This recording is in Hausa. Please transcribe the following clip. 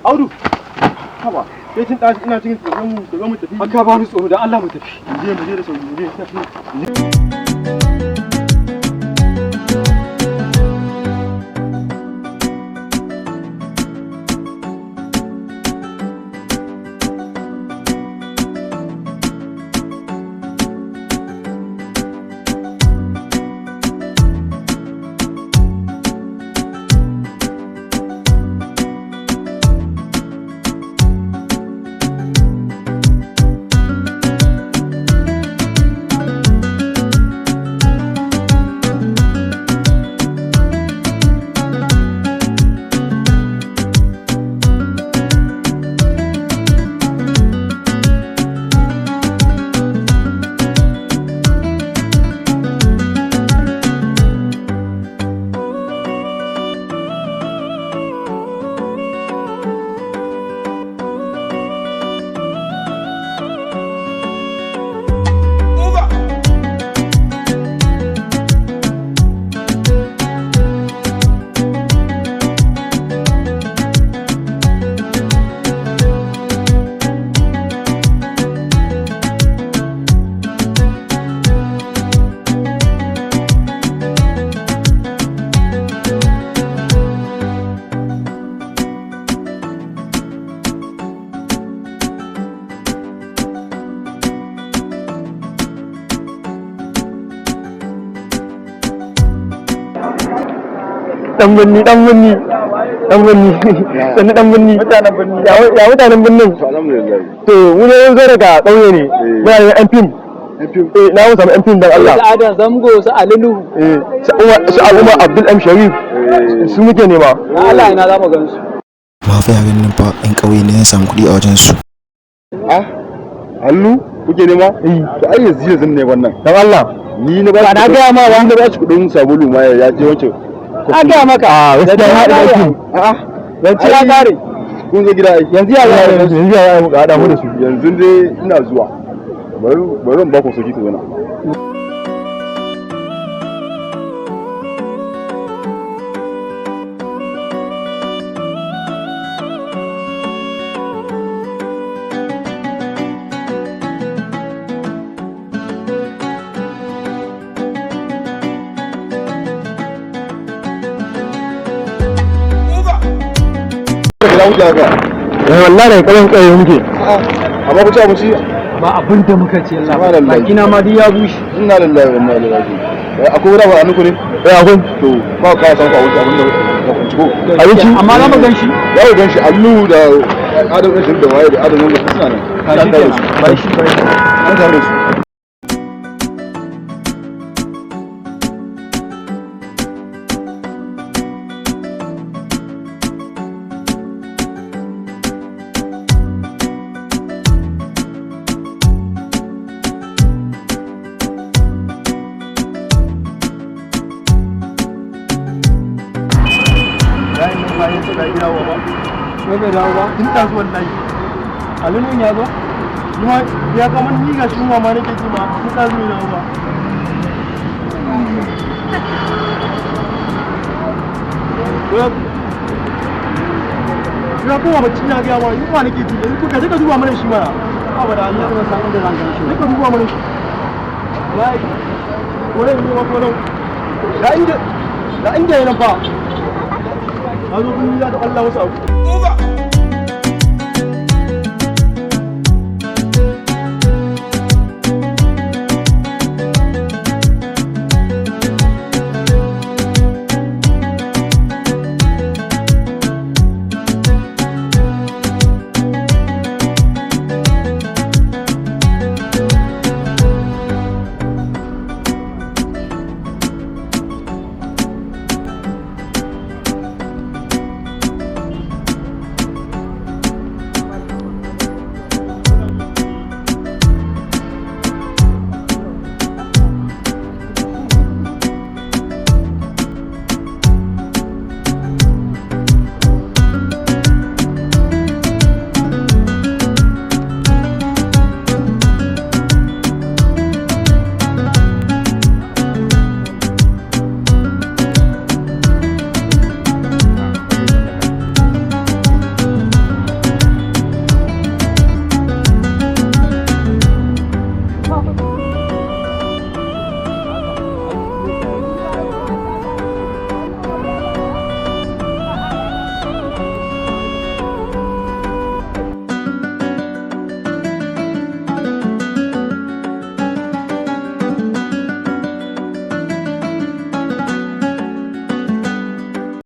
Audu. Haba. Sai tun ɗazi ina cikin da mu tafi. Haka ba ni tsoro da Allah mu tafi. Mu je da sauri mu je tafi. Dan binni sannu dan binni mutanen binni ya mutanen binnin alhamdulillah to mu ne zo daga kauye ne muna da yan fim na mu samu yan fim dan Allah Adam Zamgo su Alilu su Umar Abdul M Sharif su muke nema Allah ina za mu gan su ma fa ya ganin fa in kauye ne ya samu kuɗi a wajen su hannu kuke nema to ai yanzu ne wannan dan Allah ni na ba na ga ma wanda ba shi kudin sabulu ma ya je wancan an gaya maka gaskiya ya haɗa aikin yanzu ya kare kun zo gida yanzu ya haɗa mu da su yanzu dai ina zuwa bari ba ku soki ku zana wallahi kawai kai muke amma ku ci abinci ba abin da muka ce Allah bakina ma duk ya bushe inna lillahi wa inna ilaihi raji'un akwai wani abu a nuku ne akwai to ba ka san ka wuce abin da ku ci ko abinci amma za mu gan shi za mu gan shi allu da adam ɗin da waye da adam nan suna nan an tare su an tare su bai dawo ba in ta zuwa wallahi Alilu ya zo kuma ya kamar ni ga shi ma nake ji ma in ta zuwa ba ya kuma bacci na ga ma yunwa nake ji yanzu ka je ka duba mana shi mana ba da Allah kuma san inda zan gan shi ka duba mana shi wallahi wannan ne ma ko da inda yana fa a zo kun yi da Allah wasu abu